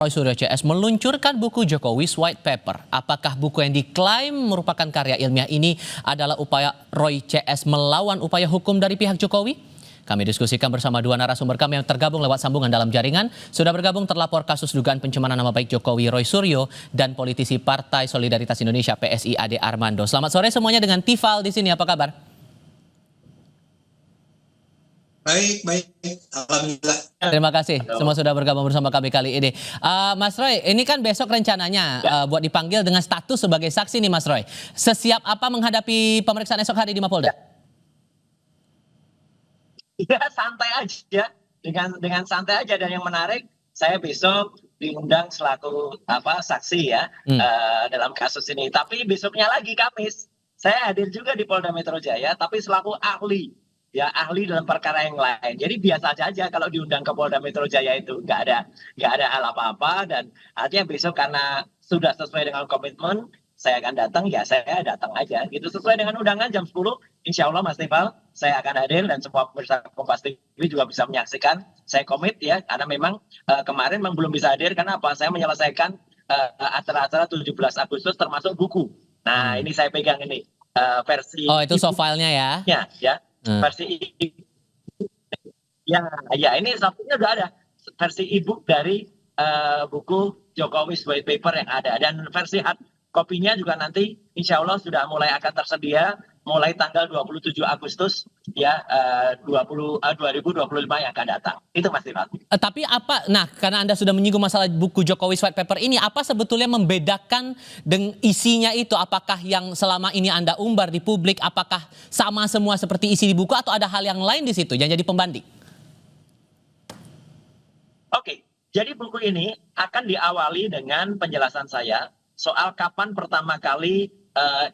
Roy Suryo CS meluncurkan buku Jokowi's White Paper. Apakah buku yang diklaim merupakan karya ilmiah ini adalah upaya Roy CS melawan upaya hukum dari pihak Jokowi? Kami diskusikan bersama dua narasumber kami yang tergabung lewat sambungan dalam jaringan. Sudah bergabung terlapor kasus dugaan pencemaran nama baik Jokowi Roy Suryo dan politisi Partai Solidaritas Indonesia PSI Ade Armando. Selamat sore semuanya dengan Tifal di sini. Apa kabar? Baik. Alhamdulillah. Terima kasih semua sudah bergabung bersama kami kali ini. Mas Roy, ini kan besok rencananya buat dipanggil dengan status sebagai saksi nih Mas Roy. Sesiap apa menghadapi pemeriksaan esok hari di Mapolda? Ya santai aja, dengan santai aja, dan yang menarik saya besok diundang selaku saksi ya dalam kasus ini. Tapi besoknya lagi Kamis saya hadir juga di Polda Metro Jaya, tapi selaku ahli. Ya ahli dalam perkara yang lain. Jadi biasa saja kalau diundang ke Polda Metro Jaya itu nggak ada hal apa-apa, dan artinya besok karena sudah sesuai dengan komitmen saya akan datang, ya saya datang aja gitu sesuai dengan undangan jam 10. Insya Allah Mas Tifal saya akan hadir dan semua pemirsa Kompas TV juga bisa menyaksikan. Saya komit ya, karena memang kemarin memang belum bisa hadir karena apa? Saya menyelesaikan acara-acara 17 Agustus termasuk buku. Nah ini saya pegang ini versi. Oh itu soft file-nya ya? Ya. Versi ya ini satunya udah ada versi e-book dari buku Jokowi's White Paper yang ada, dan versi hard kopinya juga nanti insya Allah sudah mulai akan tersedia mulai tanggal 27 Agustus ya 2025 yang akan datang. Itu Mas Tifal. Tapi apa, nah karena Anda sudah menyinggung masalah buku Jokowi's White Paper ini, apa sebetulnya membedakan dengan isinya itu? Apakah yang selama ini Anda umbar di publik, apakah sama semua seperti isi di buku atau ada hal yang lain di situ yang jadi pembanding? Oke, jadi buku ini akan diawali dengan penjelasan saya soal kapan pertama kali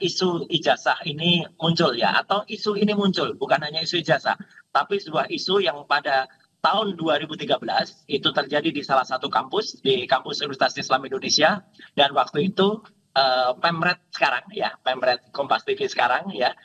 isu ijazah ini muncul ya, atau isu ini muncul, bukan hanya isu ijazah, tapi sebuah isu yang pada tahun 2013 itu terjadi di salah satu kampus, di kampus Universitas Islam Indonesia, dan waktu itu Pemret sekarang ya, Pemret Kompas TV sekarang ya,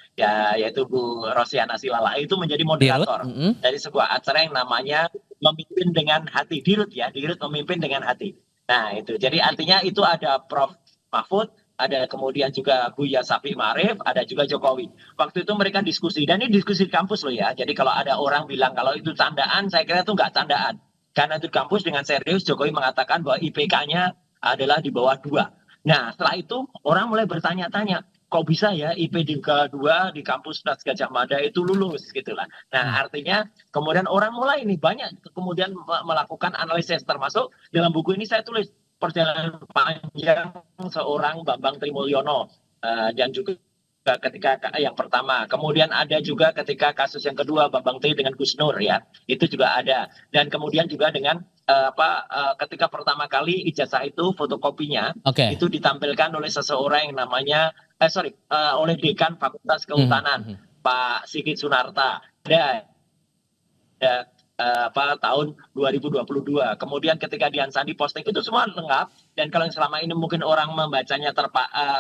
yaitu Bu Rosiana Silala itu menjadi moderator dari sebuah acara yang namanya Memimpin dengan Hati, Dirut Memimpin dengan Hati. Nah itu, jadi artinya itu ada Prof Mahfud, ada kemudian juga Buya Syafi'i Ma'arif, ada juga Jokowi. Waktu itu mereka diskusi, dan ini diskusi di kampus loh ya. Jadi kalau ada orang bilang kalau itu candaan, saya kira itu nggak candaan. Karena itu kampus dengan serius, Jokowi mengatakan bahwa IPK-nya adalah di bawah 2. Nah setelah itu orang mulai bertanya-tanya, kok bisa ya IP di 2 di kampus Universitas Gadjah Mada itu lulus gitulah. Nah artinya kemudian orang mulai ini banyak kemudian melakukan analisis, termasuk dalam buku ini saya tulis perjalanan panjang seorang Bambang Trimulyono, dan juga ketika yang pertama, kemudian ada juga ketika kasus yang kedua Bambang Tri dengan Gus Nur ya, itu juga ada, dan kemudian juga dengan ketika pertama kali ijazah itu fotokopinya itu ditampilkan oleh seseorang yang namanya oleh Dekan Fakultas Kehutanan Pak Sigit Sunarta, tahun 2022. Kemudian ketika Dian Sandi posting itu semua lengkap, dan kalau yang selama ini mungkin orang membacanya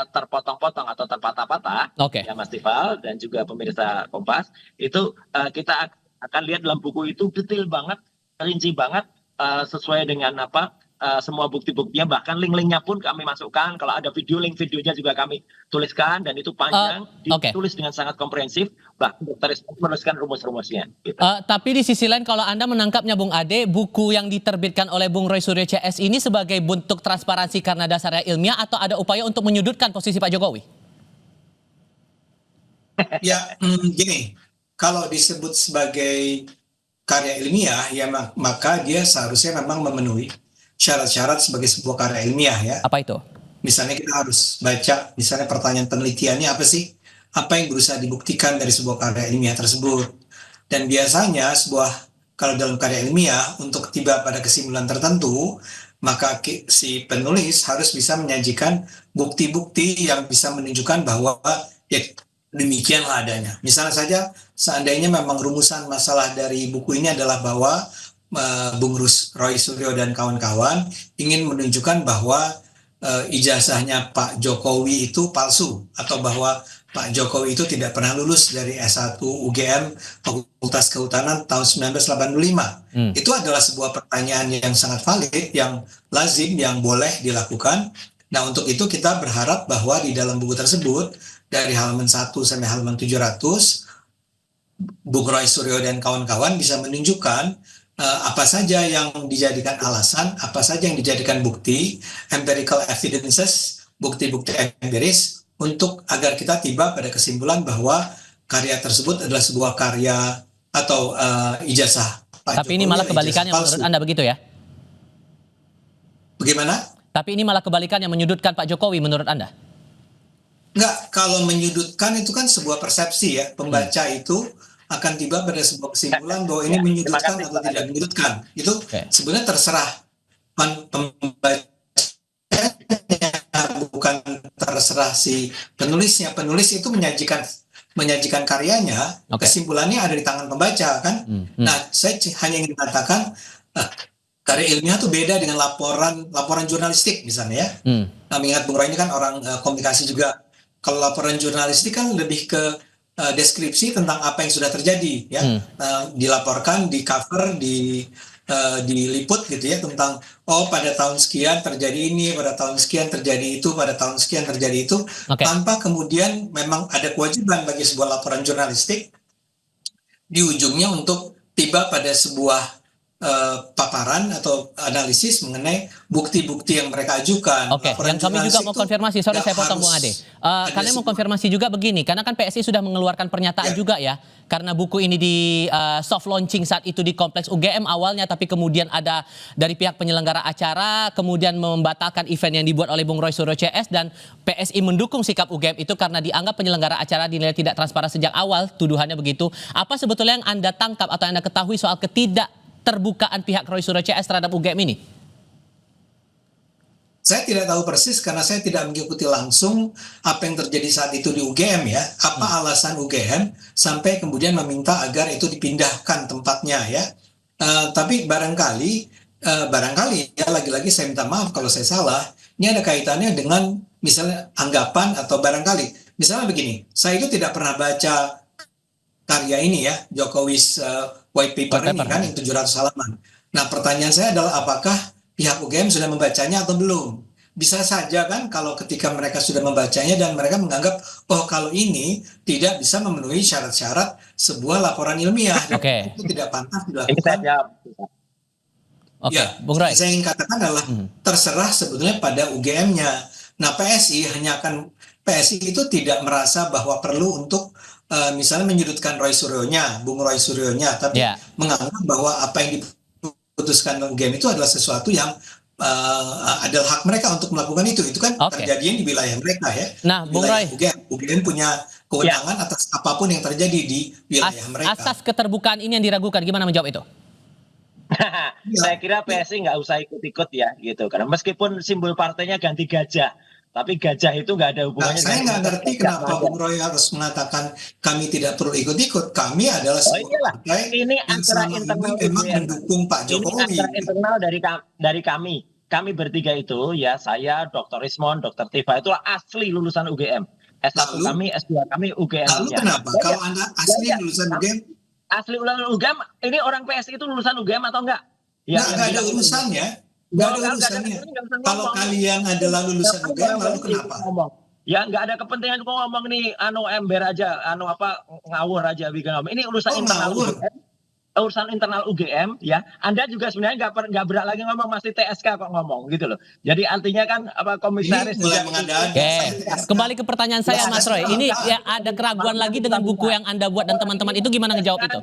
terpotong-potong atau terpatah-patah ya Mas Tifal dan juga pemirsa Kompas, itu kita akan lihat dalam buku itu detail banget, rinci banget, sesuai dengan semua bukti-buktinya, bahkan link-linknya pun kami masukkan. Kalau ada link videonya juga kami tuliskan, dan itu panjang, ditulis dengan sangat komprehensif, bahkan dokter menuliskan rumus-rumusnya gitu. Tapi di sisi lain kalau Anda menangkapnya Bung Ade, buku yang diterbitkan oleh Bung Roy Suryo CS ini sebagai bentuk transparansi karena dasarnya ilmiah, atau ada upaya untuk menyudutkan posisi Pak Jokowi? Ya gini, kalau disebut sebagai karya ilmiah ya maka dia seharusnya memang memenuhi syarat-syarat sebagai sebuah karya ilmiah ya. Apa itu? Misalnya kita harus baca, misalnya pertanyaan penelitiannya apa sih? Apa yang berusaha dibuktikan dari sebuah karya ilmiah tersebut? Dan biasanya kalau dalam karya ilmiah untuk tiba pada kesimpulan tertentu, maka si penulis harus bisa menyajikan bukti-bukti yang bisa menunjukkan bahwa ya demikianlah adanya. Misalnya saja, seandainya memang rumusan masalah dari buku ini adalah bahwa Bung Roy Suryo dan kawan-kawan ingin menunjukkan bahwa ijazahnya Pak Jokowi itu palsu, atau bahwa Pak Jokowi itu tidak pernah lulus dari S1 UGM Fakultas Kehutanan tahun 1985. Itu adalah sebuah pertanyaan yang sangat valid, yang lazim, yang boleh dilakukan. Nah, untuk itu kita berharap bahwa di dalam buku tersebut, dari halaman 1 sampai halaman 700, Bung Roy Suryo dan kawan-kawan bisa menunjukkan apa saja yang dijadikan alasan, apa saja yang dijadikan bukti, empirical evidences, bukti-bukti empiris, untuk agar kita tiba pada kesimpulan bahwa karya tersebut adalah sebuah karya atau ijazah Pak Tapi Jokowi, ini malah kebalikannya menurut Anda begitu ya? Bagaimana? Tapi ini malah kebalikannya, menyudutkan Pak Jokowi menurut Anda? Enggak, kalau menyudutkan itu kan sebuah persepsi ya. Pembaca itu akan tiba pada sebuah kesimpulan bahwa ini menyudutkan atau tidak menyudutkan. Itu sebenarnya terserah pembaca, bukan terserah si penulisnya. Penulis itu menyajikan karyanya, kesimpulannya ada di tangan pembaca kan. Nah, saya hanya ingin mengatakan karya ilmiah itu beda dengan laporan jurnalistik misalnya ya. Nah, mengingat Bung Roy ini kan orang komunikasi juga. Kalau laporan jurnalistik kan lebih ke deskripsi tentang apa yang sudah terjadi ya. Dilaporkan, di cover, diliput gitu ya, tentang pada tahun sekian terjadi ini, pada tahun sekian terjadi itu, pada tahun sekian terjadi itu, tanpa kemudian memang ada kewajiban bagi sebuah laporan jurnalistik di ujungnya untuk tiba pada sebuah paparan atau analisis mengenai bukti-bukti yang mereka ajukan. Oke, yang kami juga mau konfirmasi, sorry saya potong Bung Ade. Kalian mau konfirmasi juga begini, karena kan PSI sudah mengeluarkan pernyataan juga ya, karena buku ini di soft launching saat itu di Kompleks UGM awalnya, tapi kemudian ada dari pihak penyelenggara acara, kemudian membatalkan event yang dibuat oleh Bung Roy Suryo CS, dan PSI mendukung sikap UGM itu karena dianggap penyelenggara acara dinilai tidak transparan sejak awal, tuduhannya begitu. Apa sebetulnya yang Anda tangkap atau Anda ketahui soal ketidakterbukaan pihak Roy Suryo CS terhadap UGM ini? Saya tidak tahu persis karena saya tidak mengikuti langsung apa yang terjadi saat itu di UGM ya. Apa alasan UGM sampai kemudian meminta agar itu dipindahkan tempatnya ya. Tapi barangkali ya, lagi-lagi saya minta maaf kalau saya salah. Ini ada kaitannya dengan misalnya anggapan atau barangkali. Misalnya begini, saya itu tidak pernah baca karya ini ya, Jokowi's white paper ini kan yang 700 halaman. Nah, pertanyaan saya adalah apakah pihak UGM sudah membacanya atau belum? Bisa saja kan kalau ketika mereka sudah membacanya dan mereka menganggap kalau ini tidak bisa memenuhi syarat-syarat sebuah laporan ilmiah, itu tidak pantas dilakukan. Bung Roy. Saya ingin katakan adalah terserah sebetulnya pada UGM-nya. Nah, PSI itu tidak merasa bahwa perlu untuk misalnya menyudutkan Bung Roy Suryonya, tapi menganggap bahwa apa yang diputuskan UGM itu adalah sesuatu yang adalah hak mereka untuk melakukan itu kan terjadi di wilayah mereka ya. Nah, Bung Roy, UGM punya kewenangan atas apapun yang terjadi di wilayah mereka. Asas keterbukaan ini yang diragukan, gimana menjawab itu? Saya kira PSI nggak usah ikut-ikut ya gitu, karena meskipun simbol partainya ganti gajah, tapi gajah itu nggak ada hubungannya. Saya nggak ngerti kenapa Bung Roy harus mengatakan kami tidak perlu ikut-ikut. Kami adalah sebuah partai ini antara internal memang mendukung Pak Jokowi. Ini antara internal dari kami. Kami bertiga itu ya, saya, Dr. Rismon, Dr. Tifa itu asli lulusan UGM. S1 kami, S2 kami UGM. Lalu kenapa? Kalau Anda asli lulusan UGM? Asli lulusan UGM, ini orang PSI itu lulusan UGM atau enggak? Ya, nggak ada urusannya. Nggak ada urusannya. Kalau kalian adalah lulusan UGM, lalu kenapa? Ya nggak ada kepentingan kok ngomong nih, ember aja, ngawur aja bikin ngomong. Ini urusan internal UGM. Urusan internal UGM ya. Anda juga sebenarnya nggak berat lagi ngomong, masih TSK kok ngomong gitu loh. Jadi artinya kan komisaris mulai mengada-ada. Kembali ke pertanyaan saya Mas Roy. Ini ya ada keraguan lagi dengan buku yang Anda buat dan teman-teman itu, gimana ngejawab itu?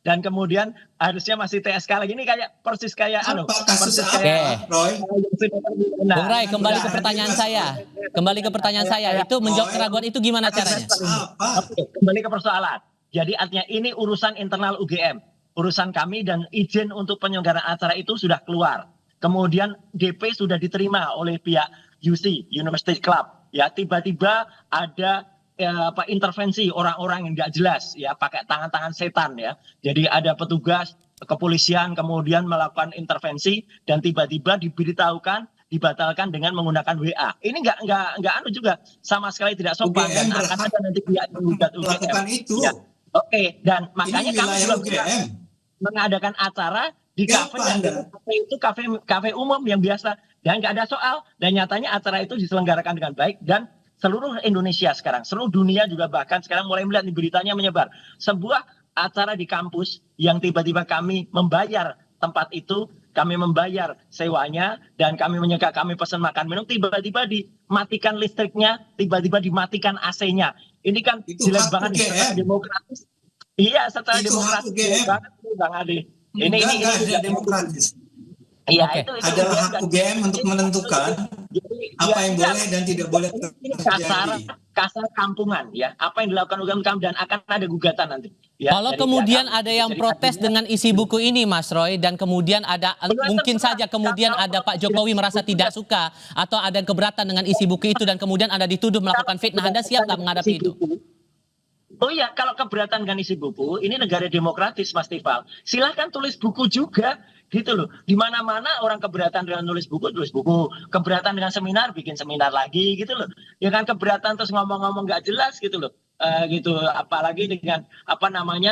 Dan kemudian harusnya masih TSK lagi. Ini kayak persis kayak Roy. Bung Roy, kembali ke pertanyaan saya. Itu menjawab keraguan itu gimana caranya? Kembali ke persoalan. Jadi artinya ini urusan internal UGM. Urusan kami dan izin untuk penyelenggaraan acara itu sudah keluar. Kemudian DP sudah diterima oleh pihak UC, University Club. Ya, tiba-tiba ada intervensi orang-orang yang nggak jelas ya, pakai tangan-tangan setan ya. Jadi ada petugas kepolisian kemudian melakukan intervensi dan tiba-tiba diberitahukan dibatalkan dengan menggunakan WA. Ini nggak anu juga, sama sekali tidak sopan dan UGM akan berhak ada nanti pihak yang menggugat UGM. melakukan itu. Ya. Oke, dan Ini makanya kami wilayah juga UGM. mengadakan acara di Siapa kafe yang Anda? kafe itu kafe umum yang biasa dan nggak ada soal, dan nyatanya acara itu diselenggarakan dengan baik dan seluruh Indonesia sekarang, seluruh dunia juga bahkan sekarang mulai melihat nih beritanya menyebar. Sebuah acara di kampus yang tiba-tiba kami membayar tempat itu, kami membayar sewanya, dan kami pesan makan minum, tiba-tiba dimatikan listriknya, tiba-tiba dimatikan AC-nya. Ini kan Itu jelek hak banget UGM. secara demokratis. Iya, secara Itu hak demokratis UGM. banget Bang Ade. Enggak ada juga demokratis. Iya, Oke. itu Adalah UGM hak kan. UGM untuk menentukan apa yang boleh dan tidak boleh Ini kasar kampungan ya. Apa yang dilakukan UGM dan akan ada gugatan nanti. Ya, Kalau dari kemudian pihak kami. ada yang Jadi protes artinya, dengan isi buku ini, Mas Roy, dan kemudian ada mungkin saja kemudian ada Pak Jokowi merasa tidak suka atau ada keberatan dengan isi buku itu dan kemudian Anda dituduh melakukan fitnah, Anda siap nggak menghadapi itu? Oh iya, kalau keberatan dengan isi buku, ini negara demokratis, Mas Tifal. Silahkan tulis buku juga, gitu loh. Di mana-mana orang keberatan dengan tulis buku. Keberatan dengan seminar, bikin seminar lagi, gitu loh. Ya kan keberatan terus ngomong-ngomong nggak jelas, gitu loh. Gitu, apalagi dengan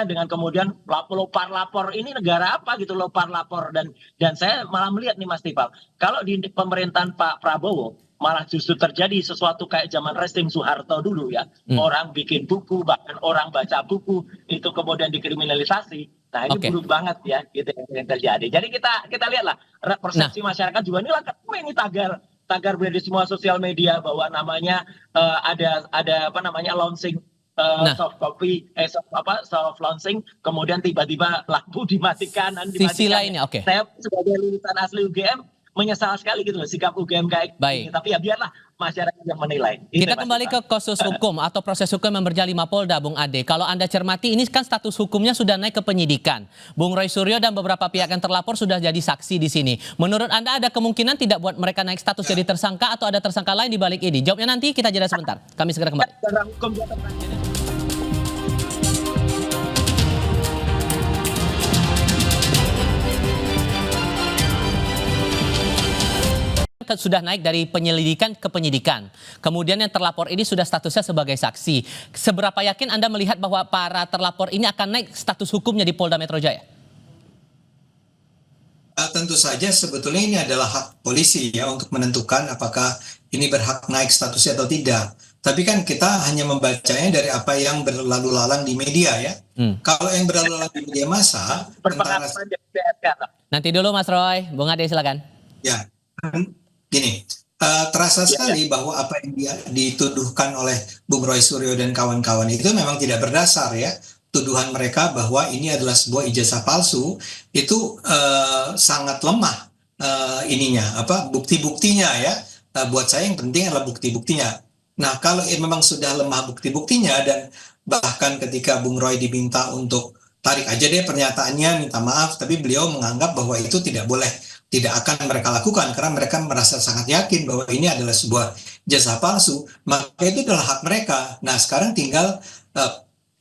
dengan kemudian lopar lapor, ini negara apa gitu, lopar lapor, dan saya malah melihat nih Mas Tifal, kalau di pemerintahan Pak Prabowo malah justru terjadi sesuatu kayak zaman Resting Soeharto dulu ya. Orang bikin buku, bahkan orang baca buku itu kemudian dikriminalisasi. Nah ini buruk banget ya gitu yang terjadi. Jadi kita lihatlah persepsi masyarakat juga ini tagar di semua sosial media bahwa namanya ada launching soft copy soft launching, kemudian tiba-tiba lampu dimatikan. Sisi lainnya, oke. Saya sebagai lulusan asli UGM menyesal sekali gitu loh sikap UGM kayak gini. Tapi ya biarlah masyarakat yang menilai. Kita kembali ke kasus hukum atau proses hukum yang berjalan di Mapolda, Bung Ade. Kalau Anda cermati, ini kan status hukumnya sudah naik ke penyidikan. Bung Roy Suryo dan beberapa pihak yang terlapor sudah jadi saksi di sini. Menurut Anda ada kemungkinan tidak buat mereka naik status jadi tersangka atau ada tersangka lain di balik ini? Jawabnya nanti, kita jeda sebentar. Kami segera kembali. Sudah naik dari penyelidikan ke penyidikan. Kemudian yang terlapor ini sudah statusnya sebagai saksi. Seberapa yakin Anda melihat bahwa para terlapor ini akan naik status hukumnya di Polda Metro Jaya? Tentu saja sebetulnya ini adalah hak polisi ya untuk menentukan apakah ini berhak naik statusnya atau tidak. Tapi kan kita hanya membacanya dari apa yang berlalu lalang di media ya. Kalau yang berlalu lalang di media massa, nanti dulu Mas Roy, Bung Ade silakan. Ya, gini, terasa sekali bahwa apa yang dituduhkan oleh Bung Roy Suryo dan kawan-kawan itu memang tidak berdasar ya. Tuduhan mereka bahwa ini adalah sebuah ijazah palsu itu sangat lemah bukti-buktinya ya. Buat saya yang penting adalah bukti-buktinya. Nah kalau memang sudah lemah bukti-buktinya dan bahkan ketika Bung Roy diminta untuk tarik aja deh pernyataannya, minta maaf, tapi beliau menganggap bahwa itu tidak akan mereka lakukan karena mereka merasa sangat yakin bahwa ini adalah sebuah ijazah palsu, maka itu adalah hak mereka. Nah sekarang tinggal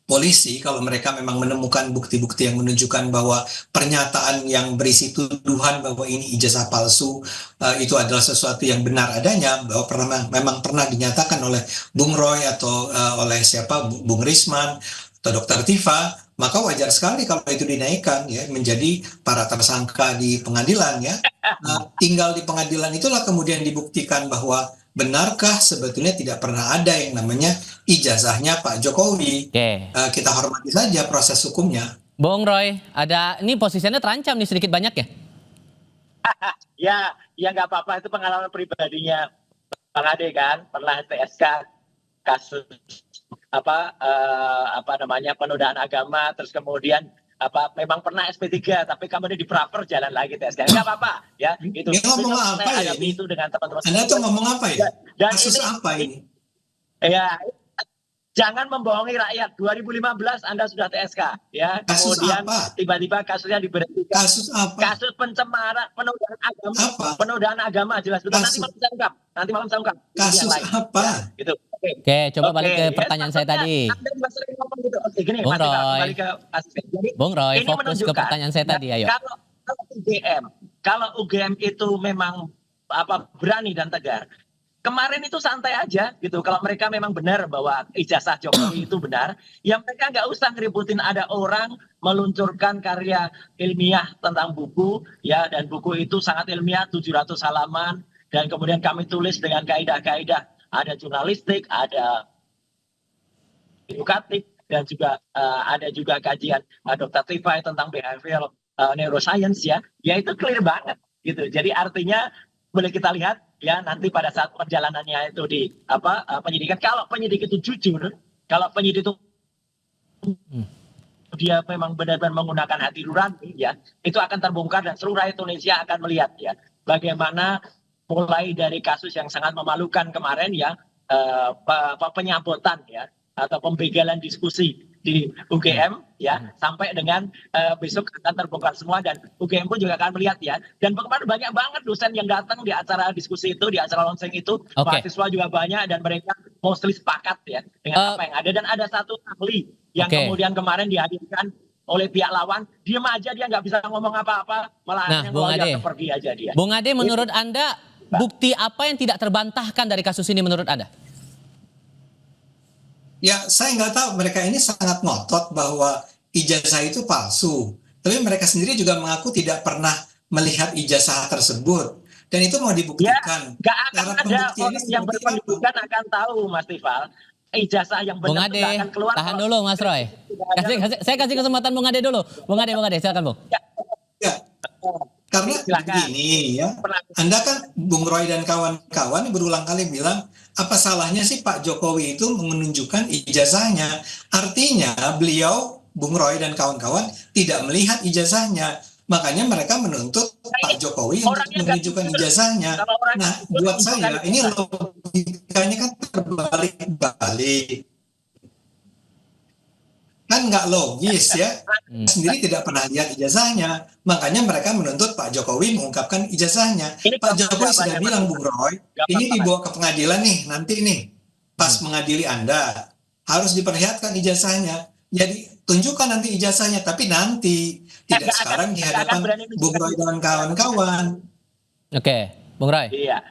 polisi kalau mereka memang menemukan bukti-bukti yang menunjukkan bahwa pernyataan yang berisi tuduhan bahwa ini ijazah palsu itu adalah sesuatu yang benar adanya, bahwa memang pernah dinyatakan oleh Bung Roy atau oleh Bung Risman atau Dr. Tifa, maka wajar sekali kalau itu dinaikkan ya menjadi para tersangka di pengadilan ya. Tinggal di pengadilan itulah kemudian dibuktikan bahwa benarkah sebetulnya tidak pernah ada yang namanya ijazahnya Pak Jokowi. Kita hormati saja proses hukumnya. Bung Roy, ini posisinya terancam nih sedikit banyak ya? Ya nggak apa-apa, itu pengalaman pribadinya Bang Ade kan, pernah TSK kasus penodaan agama, terus kemudian memang pernah SP3 tapi kemudian dipraper jalan lagi TSK. Nggak apa-apa ya gitu. Ngomong apa ya ini? Itu dengan teman-teman. Anda tuh ngomong apa ya? Kasus apa ini? Ya, jangan membohongi rakyat. 2015 Anda sudah TSK ya. Kasus kemudian apa? Tiba-tiba kasusnya diberhentikan. Kasus apa? Kasus pencemaran, penodaan agama. Apa? Penodaan agama jelas betul. Nanti malam saya ungkap. Kasus apa? Ya, gitu. Oke, coba balik ke pertanyaan saya tadi. Bung Roy, Bung Roy, fokus ke pertanyaan saya tadi, ayo. Kalau UGM itu memang berani dan tegar. Kemarin itu santai aja gitu. Kalau mereka memang benar bahwa ijazah Jokowi itu benar, ya mereka nggak usah ngeributin ada orang meluncurkan karya ilmiah tentang buku, ya, dan buku itu sangat ilmiah, 700 halaman, dan kemudian kami tulis dengan kaidah-kaidah, ada jurnalistik, ada edukatif, dan juga ada juga kajian Dr. Tifai tentang behavioral neuroscience, ya itu clear banget gitu. Jadi artinya boleh kita lihat ya nanti pada saat perjalanannya itu di penyidikan, kalau penyidik itu jujur, kalau penyidik itu dia memang benar-benar menggunakan hati nurani, ya itu akan terbongkar dan seluruh rakyat Indonesia akan melihat ya bagaimana mulai dari kasus yang sangat memalukan kemarin, ya penyabotan, ya atau pembegalan diskusi di UGM, ya sampai dengan besok akan terbongkar semua, dan UGM pun juga akan melihat, ya. Dan kemarin banyak banget dosen yang datang di acara diskusi itu, di acara launching itu, mahasiswa juga banyak, dan mereka mostly sepakat ya dengan apa yang ada. Dan ada satu ahli yang kemudian kemarin dihadirkan oleh pihak lawan, diam aja, dia nggak bisa ngomong apa-apa, malah yang loyal pergi aja dia. Bung Ade, menurut Anda bukti apa yang tidak terbantahkan dari kasus ini menurut Anda? Ya, saya nggak tahu, mereka ini sangat ngotot bahwa ijazah itu palsu. Tapi mereka sendiri juga mengaku tidak pernah melihat ijazah tersebut. Dan itu mau dibuktikan. Ya, nggak akan ada orang yang berpendidikan akan tahu, Mas Tifal. Ijazah yang benar itu akan keluar. Tahan dulu, Mas Roy. Saya kasih kesempatan Bung Ade dulu. Bung Ade, silakan, Bung. Ya. Karena begini ya, Anda kan Bung Roy dan kawan-kawan berulang kali bilang, apa salahnya sih Pak Jokowi itu menunjukkan ijazahnya? Artinya beliau, Bung Roy dan kawan-kawan tidak melihat ijazahnya. Makanya mereka menuntut Pak Jokowi untuk menunjukkan ijazahnya. Nah, buat saya ini logikanya kan terbalik-balik. Kan nggak logis ya, sendiri tidak pernah lihat ijazahnya, makanya mereka menuntut Pak Jokowi mengungkapkan ijazahnya. Pak Jokowi sudah bilang, Bung Roy, ini dibawa ke pengadilan nih, nanti nih, pas mengadili Anda, harus diperlihatkan ijazahnya. Jadi tunjukkan nanti ijazahnya, tapi nanti, tidak sekarang di hadapan Bung Roy dan kawan-kawan. Oke, Bung Roy. Iya,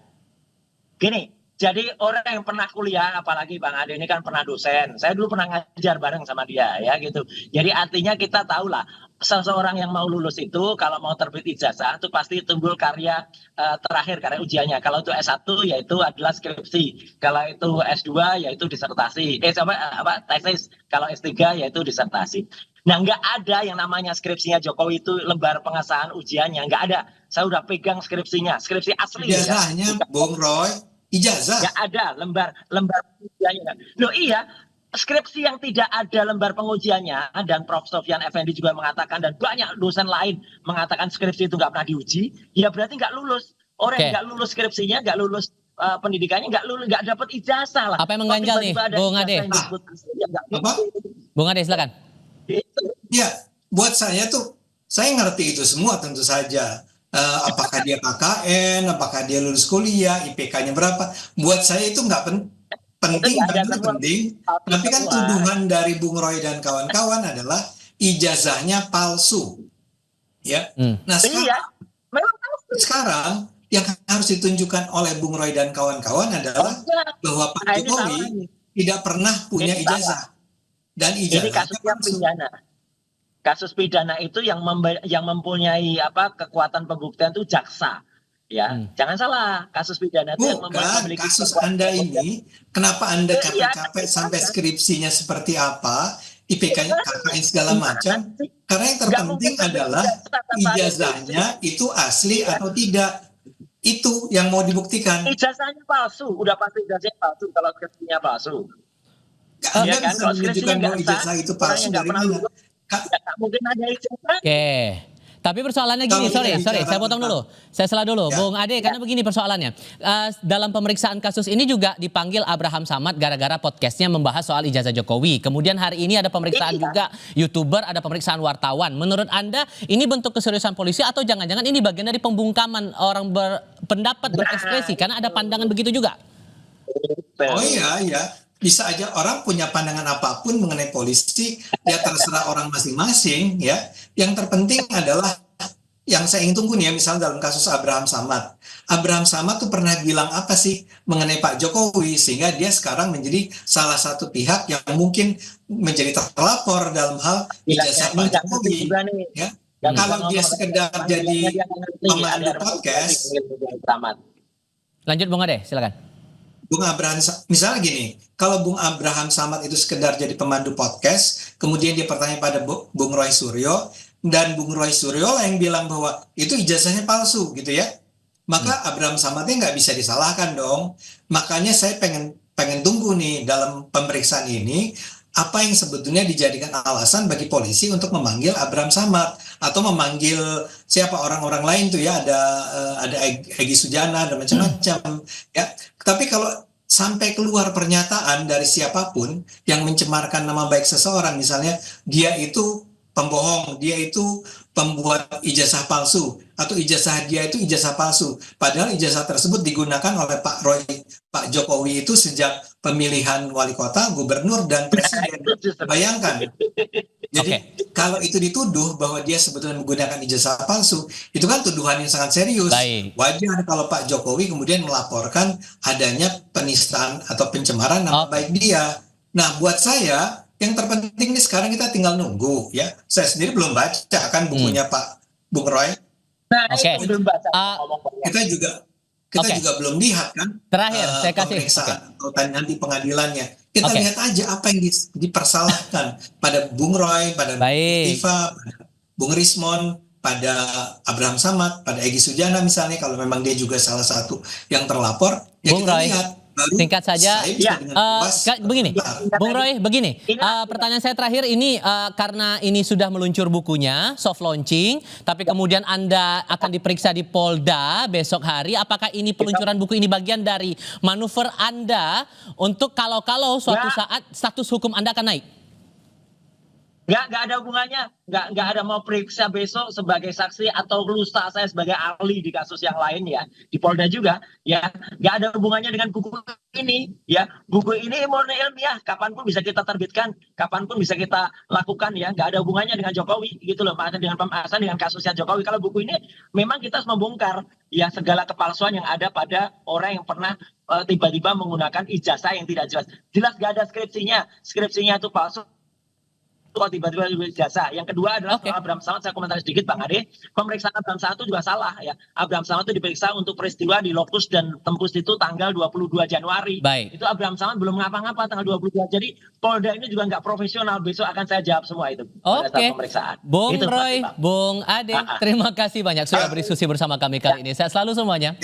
gini. Jadi orang yang pernah kuliah, apalagi Bang Ade ini kan pernah dosen. Saya dulu pernah ngajar bareng sama dia, ya gitu. Jadi artinya kita tahu lah, seseorang yang mau lulus itu kalau mau terbit ijazah itu pasti timbul karya terakhir, karya ujiannya. Kalau itu S1 yaitu adalah skripsi. Kalau itu S2 yaitu disertasi. Tesis. Kalau S3 yaitu disertasi. Nah, nggak ada yang namanya skripsinya Jokowi itu lembar pengesahan ujiannya. Nggak ada. Saya udah pegang skripsinya. Skripsi asli. Ijazahnya, Bung Roy. Ijazah. Nggak ada lembar pengujiannya. Loh iya, skripsi yang tidak ada lembar pengujiannya, dan Prof. Sofyan Effendi juga mengatakan, dan banyak dosen lain mengatakan skripsi itu nggak pernah diuji, ya berarti nggak lulus. Orang yang nggak lulus skripsinya, nggak lulus pendidikannya, nggak dapat ijazah lah. Apa yang mengganjal nih, Bung Ade? Bung Ade, silakan. Ya, buat saya tuh, saya ngerti itu semua tentu saja. Apakah dia KKN, apakah dia lulus kuliah, IPK-nya berapa. Buat saya itu nggak penting, tapi kan tuduhan dari Bung Roy dan kawan-kawan adalah ijazahnya palsu. Ya. Nah sekarang yang harus ditunjukkan oleh Bung Roy dan kawan-kawan adalah bahwa Pak Jokowi tidak pernah punya ijazah. Dan ijazahnya palsu. Kasus pidana itu yang mempunyai kekuatan pembuktian itu jaksa, ya. Jangan salah, kasus pidana itu yang memiliki kasus Anda ini, kenapa Anda capek-capek sampai skripsinya seperti apa, IPK-nya KKN segala macam? Karena yang terpenting adalah ijazahnya itu asli atau tidak. Itu yang mau dibuktikan. Ijazahnya palsu, udah pasti ijazahnya palsu kalau skripsinya palsu. Anda bisa menunjukkan bahwa ijazah itu palsu dari mana? Mungkin ada ijazah. Oke. Tapi persoalannya gini, sorry, saya potong dulu. Saya salah dulu, ya. Bung Ade, karena begini persoalannya. Dalam pemeriksaan kasus ini juga dipanggil Abraham Samad gara-gara podcastnya membahas soal ijazah Jokowi. Kemudian hari ini ada pemeriksaan juga YouTuber, ada pemeriksaan wartawan. Menurut Anda ini bentuk keseriusan polisi atau jangan-jangan ini bagian dari pembungkaman orang berpendapat, berekspresi? Karena ada pandangan begitu juga. Oh iya. Bisa aja orang punya pandangan apapun mengenai polisi, ya terserah orang masing-masing ya. Yang terpenting adalah yang saya ingin tunggu nih ya, misalnya dalam kasus Abraham Samad. Abraham Samad tuh pernah bilang apa sih mengenai Pak Jokowi sehingga dia sekarang menjadi salah satu pihak yang mungkin menjadi terlapor dalam hal ijazah Pak Jokowi. Ya, kalau dia sekedar jadi pemandu podcast, Lanjut Bung Ade, silakan. Bung Abraham, misalnya gini, kalau Bung Abraham Samad itu sekedar jadi pemandu podcast, kemudian dia bertanya pada Bung Roy Suryo, dan Bung Roy Suryo yang bilang bahwa itu ijazahnya palsu gitu ya, maka Abraham Samadnya nggak bisa disalahkan dong. Makanya saya pengen tunggu nih dalam pemeriksaan ini apa yang sebetulnya dijadikan alasan bagi polisi untuk memanggil Abraham Samad atau memanggil siapa orang-orang lain tuh ya, ada Egy Sujana dan macam-macam ya. Tapi kalau sampai keluar pernyataan dari siapapun yang mencemarkan nama baik seseorang, misalnya dia itu pembohong, dia itu pembuat ijazah palsu, atau ijazah dia itu ijazah palsu. Padahal ijazah tersebut digunakan oleh Pak Jokowi itu sejak pemilihan wali kota, gubernur, dan presiden. Bayangkan. Jadi kalau itu dituduh bahwa dia sebetulnya menggunakan ijazah palsu, itu kan tuduhan yang sangat serius. Baik. Wajar kalau Pak Jokowi kemudian melaporkan adanya penistaan atau pencemaran nama baik dia. Nah, buat saya yang terpenting nih sekarang kita tinggal nunggu ya. Saya sendiri belum baca kan bukunya Pak Bung Roy. Belum baca. Kita juga belum lihat kan. Terakhir saya kasih pemeriksaan atau nanti pengadilannya. Kita lihat aja apa yang dipersalahkan pada Bung Roy, pada Iva, pada Bung Rismon, pada Abraham Samad, pada Egy Sujana misalnya, kalau memang dia juga salah satu yang terlapor, ya Bung kita Roy, lihat. Singkat saja, begini, Bung Roy, begini, pertanyaan saya terakhir ini karena ini sudah meluncur bukunya, soft launching, tapi kemudian Anda akan diperiksa di Polda besok hari, apakah ini peluncuran buku ini bagian dari manuver Anda untuk kalau suatu saat status hukum Anda akan naik? Nggak ada hubungannya, nggak ada mau periksa besok sebagai saksi atau lusa saya sebagai ahli di kasus yang lain ya, di Polda juga ya, nggak ada hubungannya dengan buku ini ya. Buku ini murni ilmiah, kapanpun bisa kita terbitkan, kapanpun bisa kita lakukan ya, nggak ada hubungannya dengan Jokowi gitu loh, dengan pembahasan dengan kasusnya Jokowi. Kalau buku ini memang kita harus membongkar ya segala kepalsuan yang ada pada orang yang pernah tiba-tiba menggunakan ijazah yang tidak jelas nggak ada skripsinya itu palsu. Kok tiba-tiba ijazah. Yang kedua adalah soal Abraham Samad, saya komentar sedikit Bang Ade. Pemeriksaan Abraham Samad itu juga salah ya. Abraham Samad itu diperiksa untuk peristiwa di Lokus dan Tempus itu tanggal 22 Januari. Baik. Itu Abraham Samad belum ngapa-ngapa tanggal 22. Jadi Polda ini juga nggak profesional. Besok akan saya jawab semua itu pada saat pemeriksaan. Bung Roy, Bung Ade, terima kasih banyak sudah berdiskusi bersama kami kali ini. Sehat selalu semuanya.